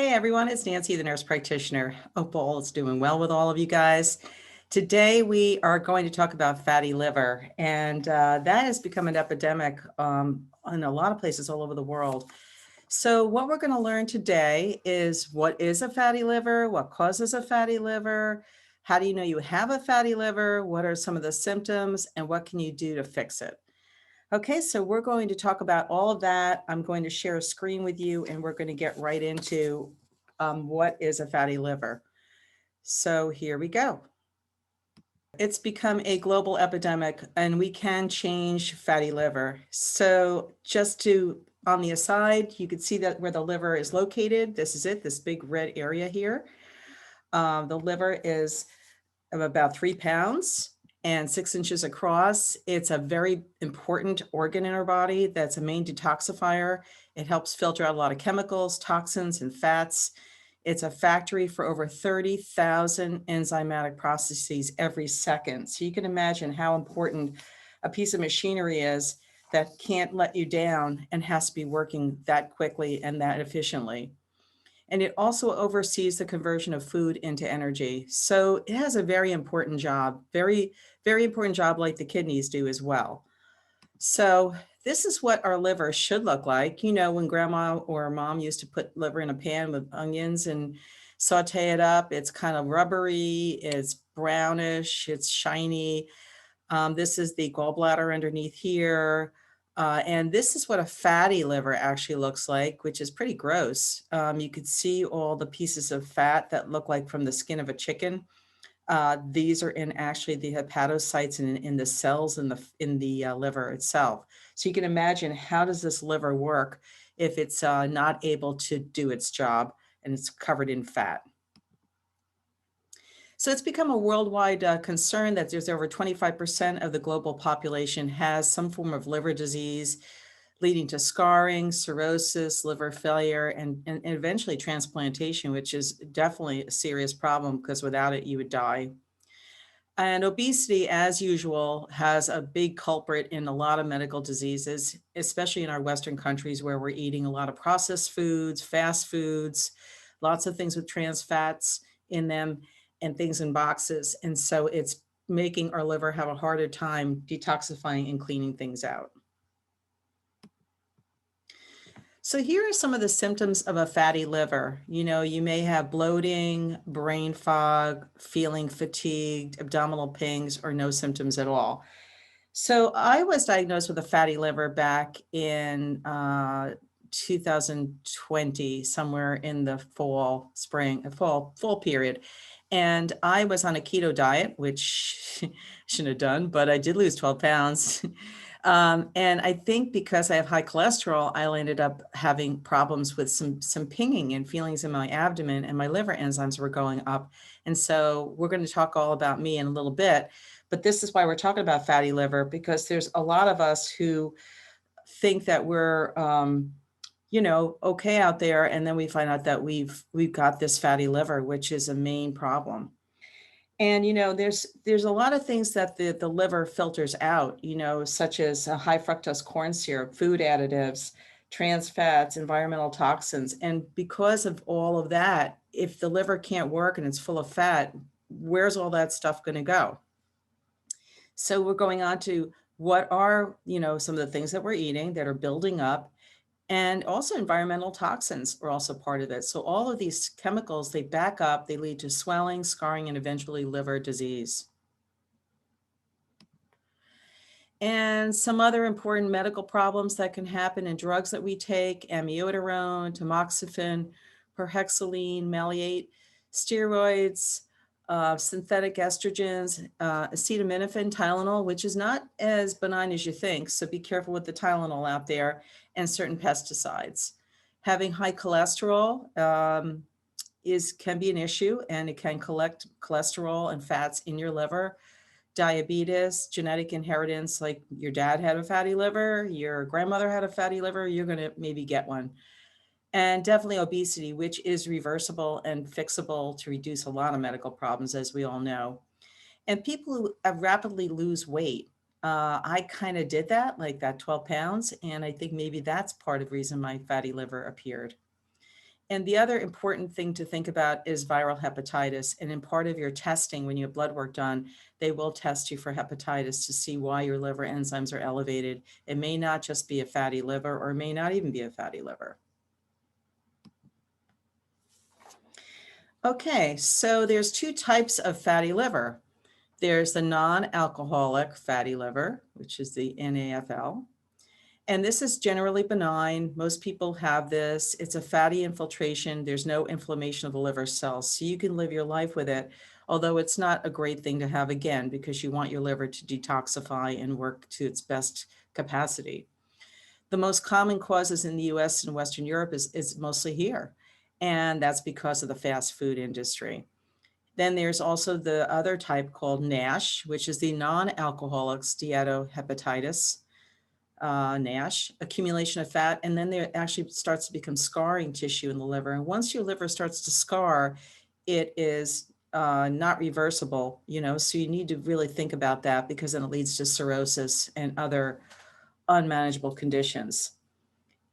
Hey everyone, it's Nancy, the nurse practitioner. Hope all is doing well with all of you guys. Today we are going to talk about fatty liver, and that has become an epidemic in a lot of places all over the world. So what we're going to learn today is what is a fatty liver, what causes a fatty liver, how do you know you have a fatty liver, what are some of the symptoms, and what can you do to fix it? Okay, so we're going to talk about all of that. I'm going to share a screen with you and we're going to get right into what is a fatty liver. So here we go. It's become a global epidemic and we can change fatty liver. So just to, on the aside, you can see that where the liver is located. This is it, this big red area here. The liver is about 3 pounds and 6 inches across. It's a very important organ in our body that's a main detoxifier. It helps filter out a lot of chemicals, toxins, and fats. It's a factory for over 30,000 enzymatic processes every second. So you can imagine how important a piece of machinery is that can't let you down and has to be working that quickly and that efficiently. And it also oversees the conversion of food into energy. So it has a very important job, very, very important job like the kidneys do as well. So this is what our liver should look like. You know, when grandma or mom used to put liver in a pan with onions and saute it up, it's kind of rubbery, it's brownish, it's shiny. This is the gallbladder underneath here. And this is what a fatty liver actually looks like, which is pretty gross. You could see all the pieces of fat that look like from the skin of a chicken. These are in actually the hepatocytes and in the cells in the liver itself. So you can imagine, how does this liver work if it's not able to do its job and it's covered in fat? So it's become a worldwide concern that there's over 25% of the global population has some form of liver disease, leading to scarring, cirrhosis, liver failure, and eventually transplantation, which is definitely a serious problem because without it, you would die. And obesity, as usual, has a big culprit in a lot of medical diseases, especially in our Western countries where we're eating a lot of processed foods, fast foods, lots of things with trans fats in them and things in boxes. And so it's making our liver have a harder time detoxifying and cleaning things out. So here are some of the symptoms of a fatty liver. You know, you may have bloating, brain fog, feeling fatigued, abdominal pings, or no symptoms at all. So I was diagnosed with a fatty liver back in 2020, somewhere in the fall period. And I was on a keto diet, which I shouldn't have done, but I did lose 12 pounds. And I think because I have high cholesterol, I ended up having problems with some pinging and feelings in my abdomen, and my liver enzymes were going up. And so we're going to talk all about me in a little bit, but this is why we're talking about fatty liver, because there's a lot of us who think that we're, you know, okay out there, and then we find out that we've got this fatty liver, which is a main problem. And, you know, there's a lot of things that the liver filters out, you know, such as high fructose corn syrup, food additives, trans fats, environmental toxins. And because of all of that, if the liver can't work and it's full of fat, where's all that stuff going to go? So we're going on to what are, you know, some of the things that we're eating that are building up. And also environmental toxins are also part of it. So all of these chemicals, they back up, they lead to swelling, scarring, and eventually liver disease. And some other important medical problems that can happen in drugs that we take: amiodarone, tamoxifen, perhexaline, maleate, steroids, synthetic estrogens, acetaminophen, Tylenol, which is not as benign as you think. So be careful with the Tylenol out there, and certain pesticides. Having high cholesterol can be an issue, and it can collect cholesterol and fats in your liver. Diabetes, genetic inheritance, like your dad had a fatty liver, your grandmother had a fatty liver, you're going to maybe get one. And definitely obesity, which is reversible and fixable to reduce a lot of medical problems, as we all know. And people who rapidly lose weight. I kind of did that, like that 12 pounds. And I think maybe that's part of the reason my fatty liver appeared. And the other important thing to think about is viral hepatitis. And in part of your testing, when you have blood work done, they will test you for hepatitis to see why your liver enzymes are elevated. It may not just be a fatty liver, or it may not even be a fatty liver. Okay, so there's two types of fatty liver. There's the non-alcoholic fatty liver, which is the NAFL. And this is generally benign. Most people have this. It's a fatty infiltration. There's no inflammation of the liver cells. So you can live your life with it, although it's not a great thing to have again, because you want your liver to detoxify and work to its best capacity. The most common causes in the US and Western Europe is mostly here. And that's because of the fast food industry. Then there's also the other type called NASH, which is the non-alcoholic steatohepatitis. NASH, accumulation of fat, and then there actually starts to become scarring tissue in the liver. And once your liver starts to scar, it is not reversible, so you need to really think about that, because then it leads to cirrhosis and other unmanageable conditions.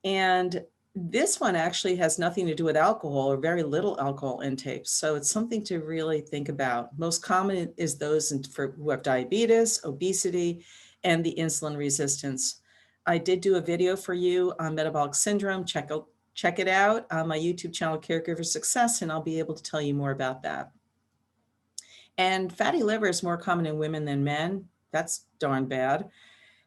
And this one actually has nothing to do with alcohol, or very little alcohol intake. So it's something to really think about. Most common is those who have diabetes, obesity, and the insulin resistance. I did do a video for you on metabolic syndrome. Check it out on my YouTube channel, Caregiver Success, and I'll be able to tell you more about that. And fatty liver is more common in women than men. That's darn bad.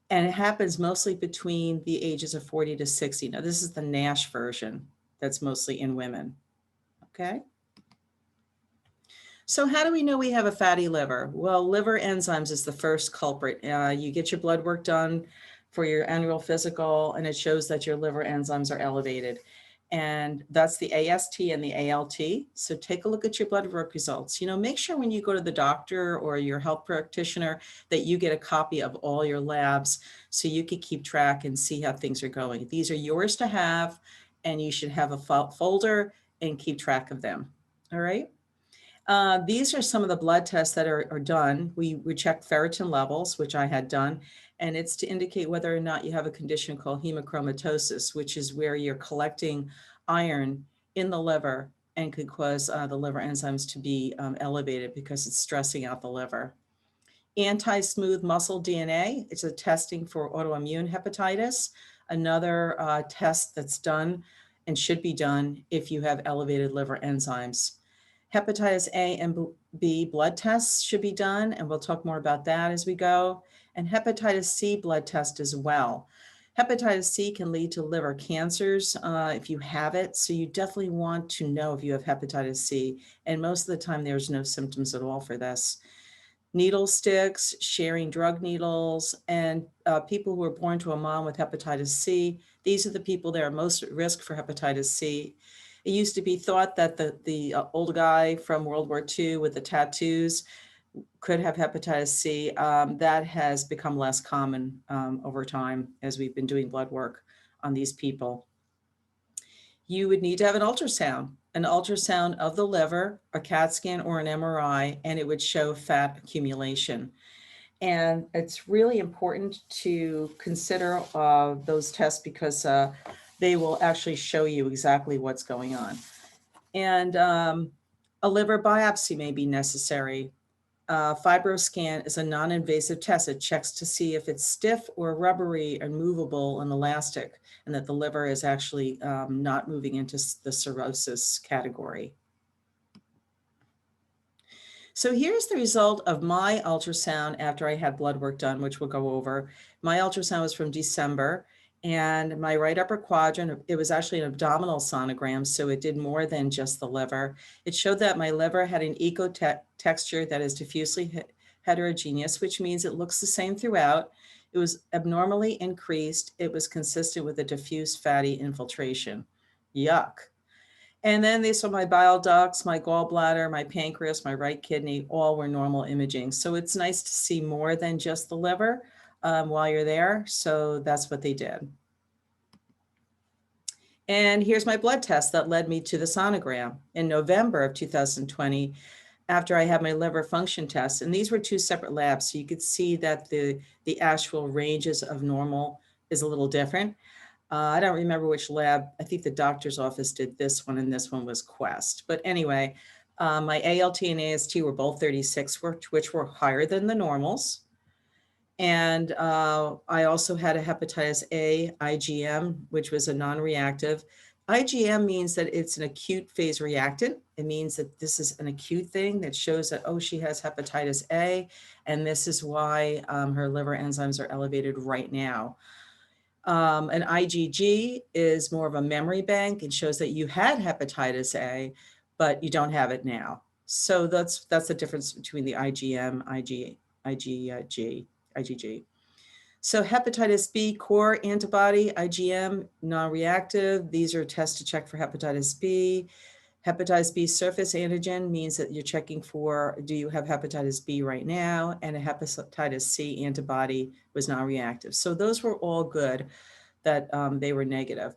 And it happens mostly between the ages of 40 to 60. Now, this is the NASH version that's mostly in women, okay? So how do we know we have a fatty liver? Well, liver enzymes is the first culprit. You get your blood work done for your annual physical, and it shows that your liver enzymes are elevated. And that's the AST and the ALT. So take a look at your blood work results. Make sure when you go to the doctor or your health practitioner that you get a copy of all your labs, so you can keep track and see how things are going. These are yours to have, and you should have a folder and keep track of them. All right. These are some of the blood tests that are done. We check ferritin levels, which I had done, and it's to indicate whether or not you have a condition called hemochromatosis, which is where you're collecting iron in the liver and could cause the liver enzymes to be elevated because it's stressing out the liver. Anti-smooth muscle DNA, it's a testing for autoimmune hepatitis, another test that's done and should be done if you have elevated liver enzymes. Hepatitis A and B blood tests should be done, and we'll talk more about that as we go. And hepatitis C blood test as well. Hepatitis C can lead to liver cancers if you have it, so you definitely want to know if you have hepatitis C, and most of the time there's no symptoms at all for this. Needle sticks, sharing drug needles, and people who are born to a mom with hepatitis C, these are the people that are most at risk for hepatitis C. It used to be thought that the old guy from World War II with the tattoos could have hepatitis C. That has become less common over time as we've been doing blood work on these people. You would need to have an ultrasound of the liver, a CAT scan or an MRI, and it would show fat accumulation. And it's really important to consider those tests because they will actually show you exactly what's going on. And a liver biopsy may be necessary. FibroScan is a non-invasive test. It checks to see if it's stiff or rubbery and movable and elastic, and that the liver is actually not moving into the cirrhosis category. So here's the result of my ultrasound after I had blood work done, which we'll go over. My ultrasound was from December, and my right upper quadrant, it was actually an abdominal sonogram, so it did more than just the liver. It showed that my liver had an eco-texture that is diffusely heterogeneous, which means it looks the same throughout. It was abnormally increased. It was consistent with a diffuse fatty infiltration. Yuck. And then they saw my bile ducts, my gallbladder, my pancreas, my right kidney, all were normal imaging. So it's nice to see more than just the liver while you're there. So that's what they did. And here's my blood test that led me to the sonogram in November of 2020, after I had my liver function test. And these were two separate labs. So you could see that the actual ranges of normal is a little different. I don't remember which lab. I think the doctor's office did this one, and this one was Quest. But anyway, my ALT and AST were both 36, which were higher than the normals. And I also had a hepatitis A IgM, which was a non-reactive. IgM means that it's an acute phase reactant. It means that this is an acute thing that shows that, oh, she has hepatitis A, and this is why her liver enzymes are elevated right now. An IgG is more of a memory bank. It shows that you had hepatitis A, but you don't have it now. So that's the difference between the IgM, IgG. So hepatitis B core antibody, IgM, non-reactive. These are tests to check for hepatitis B. Hepatitis B surface antigen means that you're checking for, do you have hepatitis B right now? And a hepatitis C antibody was non-reactive. So those were all good that they were negative.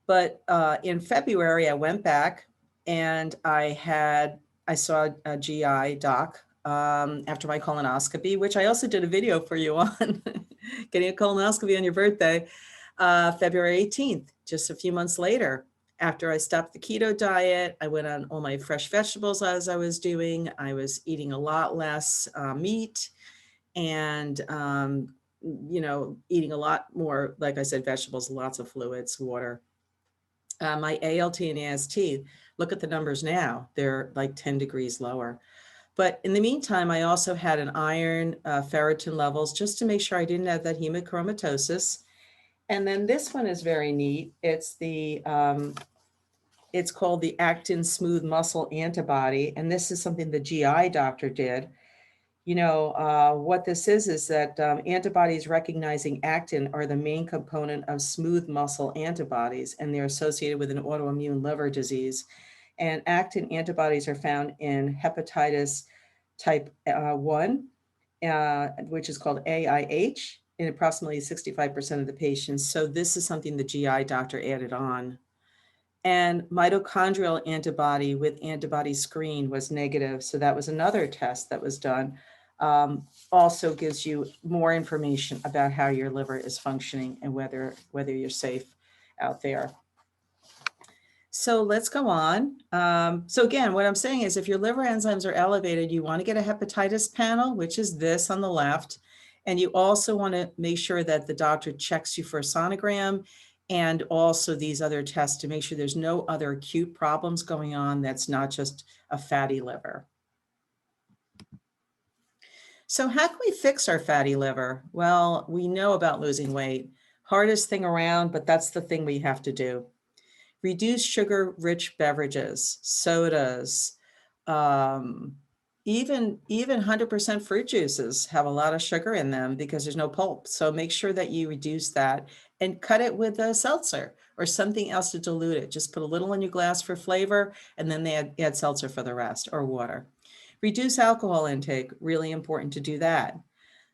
But in February, I went back and I saw a GI doc after my colonoscopy, which I also did a video for you on getting a colonoscopy on your birthday, February 18th, just a few months later. After I stopped the keto diet, I went on all my fresh vegetables as I was doing. I was eating a lot less meat and, eating a lot more, like I said, vegetables, lots of fluids, water. My ALT and AST, look at the numbers now, they're like 10 degrees lower. But in the meantime, I also had an iron, ferritin levels just to make sure I didn't have that hemochromatosis. And then this one is very neat. It's it's called the actin smooth muscle antibody. And this is something the GI doctor did. What this is that antibodies recognizing actin are the main component of smooth muscle antibodies, and they're associated with an autoimmune liver disease. And actin antibodies are found in hepatitis type 1, which is called AIH, in approximately 65% of the patients. So this is something the GI doctor added on. And mitochondrial antibody with antibody screen was negative. So that was another test that was done. Also gives you more information about how your liver is functioning and whether you're safe out there. So let's go on. So again, what I'm saying is if your liver enzymes are elevated, you want to get a hepatitis panel, which is this on the left. And you also want to make sure that the doctor checks you for a sonogram and also these other tests to make sure there's no other acute problems going on that's not just a fatty liver. So how can we fix our fatty liver? Well, we know about losing weight. Hardest thing around, but that's the thing we have to do. Reduce sugar-rich beverages, sodas, even 100% fruit juices have a lot of sugar in them because there's no pulp. So make sure that you reduce that and cut it with a seltzer or something else to dilute it. Just put a little in your glass for flavor and then they add seltzer for the rest or water. Reduce alcohol intake, really important to do that.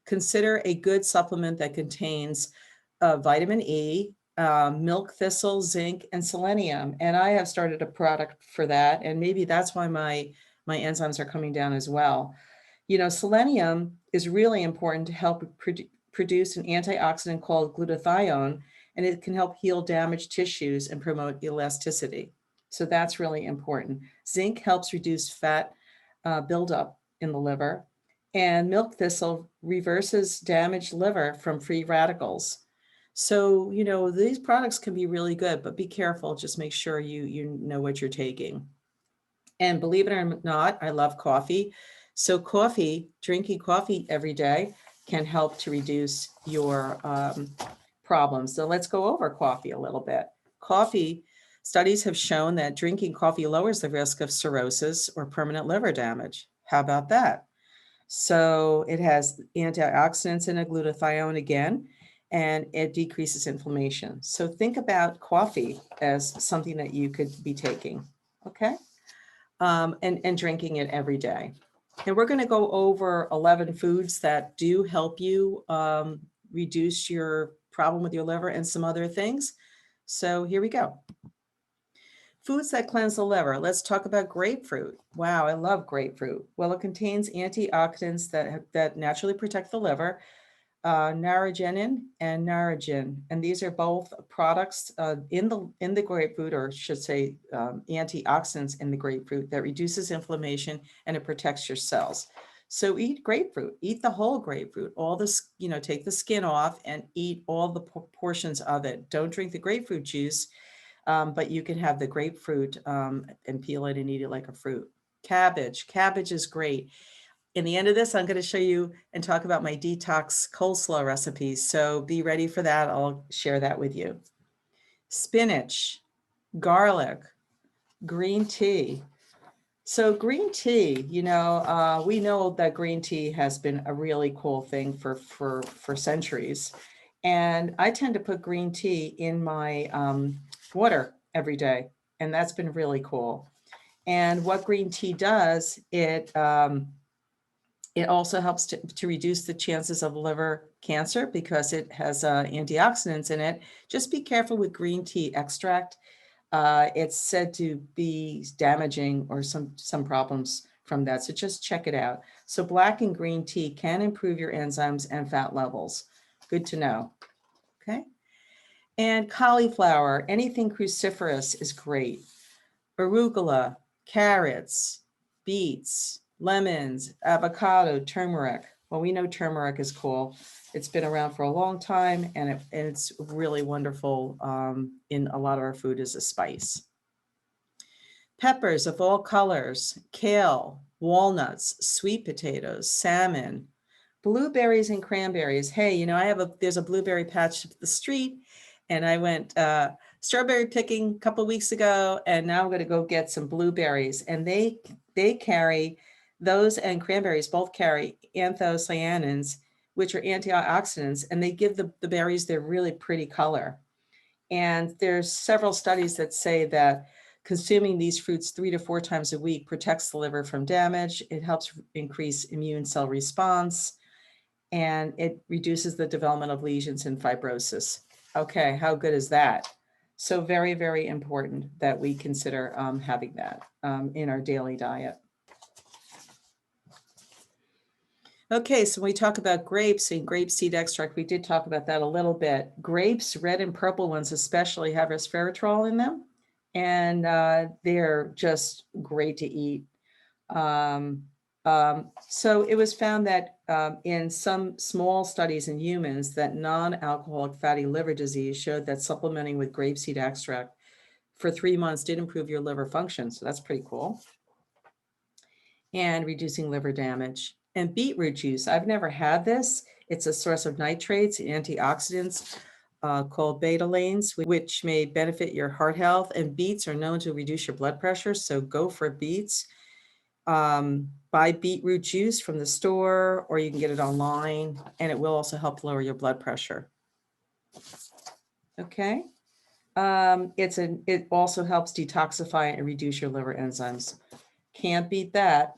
Consider a good supplement that contains vitamin E, milk thistle, zinc, and selenium. And I have started a product for that. And maybe that's why my enzymes are coming down as well. Selenium is really important to help produce an antioxidant called glutathione, and it can help heal damaged tissues and promote elasticity. So that's really important. Zinc helps reduce fat buildup in the liver, and milk thistle reverses damaged liver from free radicals. So, these products can be really good, but be careful. Just make sure you know what you're taking. And believe it or not, I love coffee. So drinking coffee every day can help to reduce your problems. So let's go over coffee a little bit. Studies have shown that drinking coffee lowers the risk of cirrhosis or permanent liver damage. How about that? So it has antioxidants in it, glutathione again, and it decreases inflammation. So think about coffee as something that you could be taking, okay? And drinking it every day. And we're going to go over 11 foods that do help you reduce your problem with your liver and some other things. So here we go. Foods that cleanse the liver. Let's talk about grapefruit. Wow, I love grapefruit. Well, it contains antioxidants that naturally protect the liver. narogenin and narrogin, and these are both products in the grapefruit, or should say antioxidants in the grapefruit that reduces inflammation and it protects your cells. So eat grapefruit, eat the whole grapefruit, all this, take the skin off and eat all the portions of it. Don't drink the grapefruit juice, but you can have the grapefruit and peel it and eat it like a fruit. Cabbage is great. In the end of this, I'm going to show you and talk about my detox coleslaw recipes. So be ready for that. I'll share that with you. Spinach, garlic, green tea. So green tea, we know that green tea has been a really cool thing for centuries. And I tend to put green tea in my water every day. And that's been really cool. And what green tea does, it also helps to reduce the chances of liver cancer because it has antioxidants in it. Just be careful with green tea extract. It's said to be damaging or some problems from that. So just check it out. So black and green tea can improve your enzymes and fat levels. Good to know. Okay. And cauliflower, anything cruciferous is great. Arugula, carrots, beets, lemons, avocado, turmeric. Well, we know turmeric is cool. It's been around for a long time, and it's really wonderful in a lot of our food as a spice. Peppers of all colors, kale, walnuts, sweet potatoes, salmon, blueberries and cranberries. Hey, there's a blueberry patch up the street, and I went strawberry picking a couple of weeks ago, and now I'm going to go get some blueberries. And they carry, those and cranberries both carry anthocyanins, which are antioxidants, and they give the berries their really pretty color. And there's several studies that say that consuming these fruits 3 to 4 times a week protects the liver from damage. It helps increase immune cell response, and it reduces the development of lesions and fibrosis. Okay, how good is that? So very, very important that we consider having that in our daily diet. Okay, so when we talk about grapes and grape seed extract, we did talk about that a little bit. Grapes, red and purple ones especially, have resveratrol in them, and they're just great to eat. So it was found that in some small studies in humans that non-alcoholic fatty liver disease showed that supplementing with grapeseed extract for 3 months did improve your liver function. So that's pretty cool. And reducing liver damage. And beetroot juice, I've never had this. It's a source of nitrates, antioxidants called betalains, which may benefit your heart health. And beets are known to reduce your blood pressure. So go for beets. Buy beetroot juice from the store, or you can get it online, and it will also help lower your blood pressure. Okay. It also helps detoxify and reduce your liver enzymes. Can't beat that.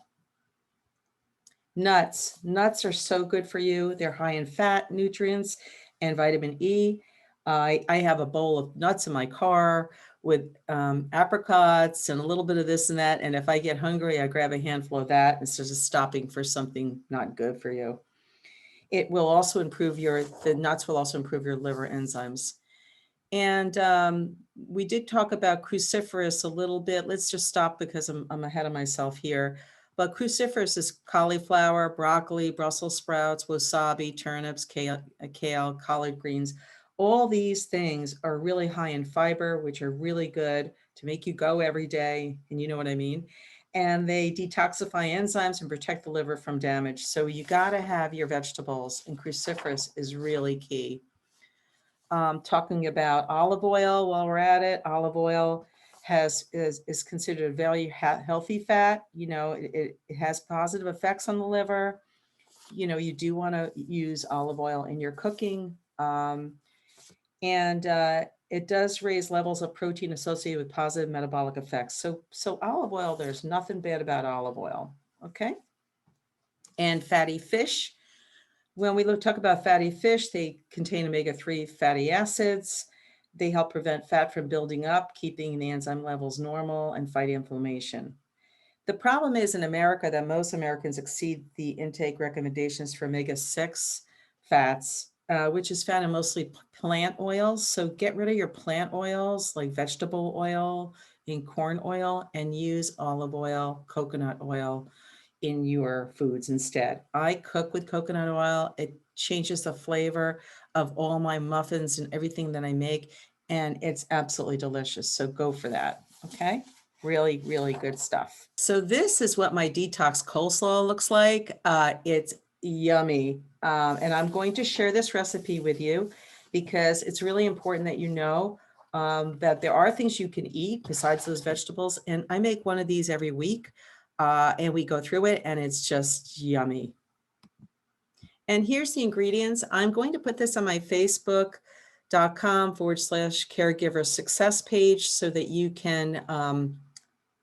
Nuts are so good for you. They're high in fat, nutrients, and vitamin E. I have a bowl of nuts in my car with apricots and a little bit of this and that. And if I get hungry, I grab a handful of that instead of stopping for something not good for you. It will also improve the nuts will also improve your liver enzymes. And we did talk about cruciferous a little bit. Let's just stop because I'm ahead of myself here. But cruciferous is cauliflower, broccoli, Brussels sprouts, wasabi, turnips, kale, collard greens. All these things are really high in fiber, which are really good to make you go every day. And you know what I mean? And they detoxify enzymes and protect the liver from damage. So you got to have your vegetables, and cruciferous is really key. Talking about olive oil while we're at it, olive oil is considered a very healthy fat. It has positive effects on the liver. You do want to use olive oil in your cooking. And it does raise levels of protein associated with positive metabolic effects. So olive oil, there's nothing bad about olive oil, okay? And fatty fish. When we talk about fatty fish, they contain omega-3 fatty acids. They help prevent fat from building up, keeping the enzyme levels normal and fight inflammation. The problem is in America that most Americans exceed the intake recommendations for omega-6 fats, which is found in mostly plant oils. So get rid of your plant oils like vegetable oil and corn oil and use olive oil, coconut oil in your foods instead. I cook with coconut oil. It changes the flavor of all my muffins and everything that I make, and it's absolutely delicious. So go for that, okay? Really, really good stuff. So this is what my detox coleslaw looks like. It's yummy. And I'm going to share this recipe with you because it's really important that you know that there are things you can eat besides those vegetables. And I make one of these every week and we go through it and it's just yummy. And here's the ingredients. I'm going to put this on my facebook.com/caregiver success page so that you can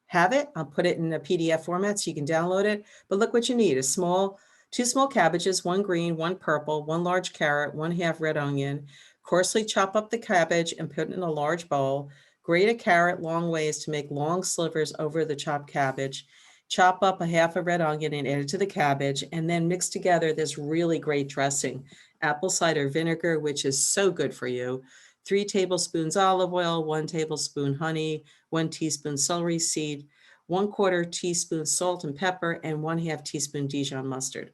have it. I'll put it in a PDF format so you can download it. But look what you need: two small cabbages, one green, one purple, one large carrot, 1/2 red onion. Coarsely chop up the cabbage and put it in a large bowl. Grate a carrot long ways to make long slivers over the chopped cabbage. Chop up 1/2 red onion and add it to the cabbage, and then mix together this really great dressing: apple cider vinegar, which is so good for you, 3 tablespoons olive oil, 1 tablespoon honey, 1 teaspoon celery seed, 1/4 teaspoon salt and pepper, and 1/2 teaspoon Dijon mustard.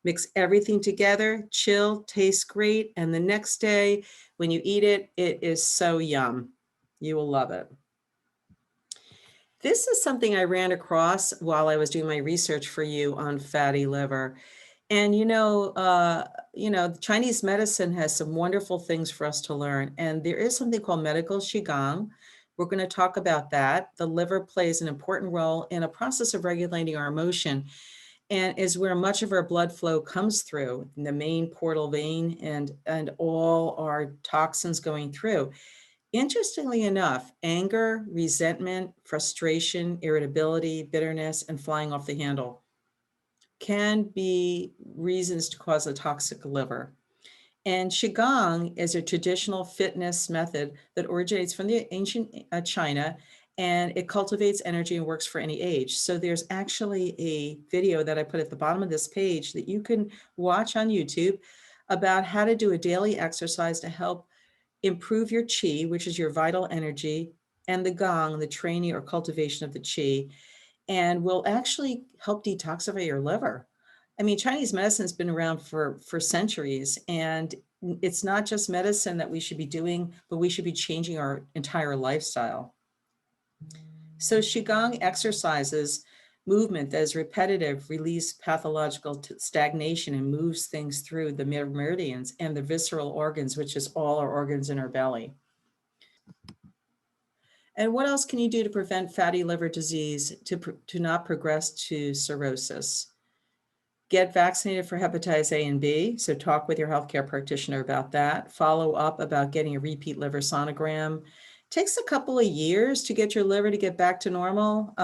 Mix everything together, chill, tastes great, and the next day when you eat it, it is so yum. You will love it. This is something I ran across while I was doing my research for you on fatty liver. And Chinese medicine has some wonderful things for us to learn. And there is something called medical qigong. We're going to talk about that. The liver plays an important role in a process of regulating our emotion and is where much of our blood flow comes through, the main portal vein and all our toxins going through. Interestingly enough, anger, resentment, frustration, irritability, bitterness, and flying off the handle can be reasons to cause a toxic liver. And Qigong is a traditional fitness method that originates from the ancient China, and it cultivates energy and works for any age. So there's actually a video that I put at the bottom of this page that you can watch on YouTube about how to do a daily exercise to help improve your qi, which is your vital energy, and the gong, the training or cultivation of the qi, and will actually help detoxify your liver. I mean, Chinese medicine has been around for centuries, and it's not just medicine that we should be doing, but we should be changing our entire lifestyle. So Qigong exercises movement that is repetitive, release pathological stagnation, and moves things through the meridians and the visceral organs, which is all our organs in our belly. And what else can you do to prevent fatty liver disease to not progress to cirrhosis? Get vaccinated for hepatitis A and B. So talk with your healthcare practitioner about that. Follow up about getting a repeat liver sonogram. Takes a couple of years to get your liver to get back to normal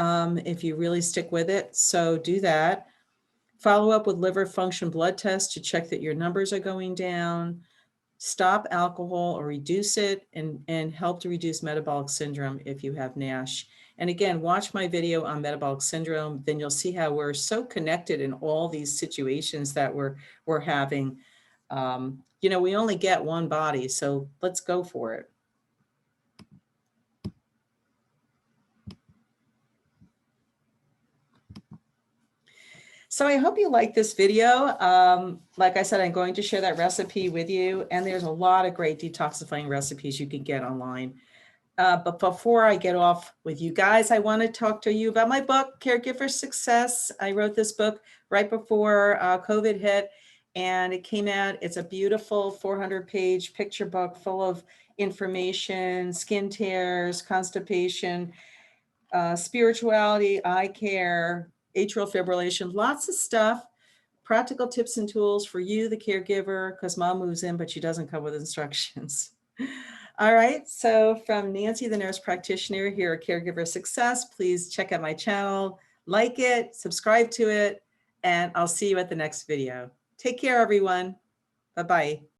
if you really stick with it. So do that. Follow up with liver function blood tests to check that your numbers are going down. Stop alcohol or reduce it, and help to reduce metabolic syndrome if you have NASH. And again, watch my video on metabolic syndrome, then you'll see how we're so connected in all these situations that we're having. We only get one body, so let's go for it. So I hope you like this video. Like I said, I'm going to share that recipe with you, and there's a lot of great detoxifying recipes you can get online. But before I get off with you guys, I want to talk to you about my book, Caregiver Success. I wrote this book right before COVID hit, and it came out. It's a beautiful 400-page picture book full of information, skin tears, constipation, spirituality, eye care, atrial fibrillation, lots of stuff, practical tips and tools for you, the caregiver, because mom moves in, but she doesn't come with instructions. All right, so from Nancy, the nurse practitioner here at Caregiver Success, please check out my channel, like it, subscribe to it, and I'll see you at the next video. Take care, everyone. Bye-bye.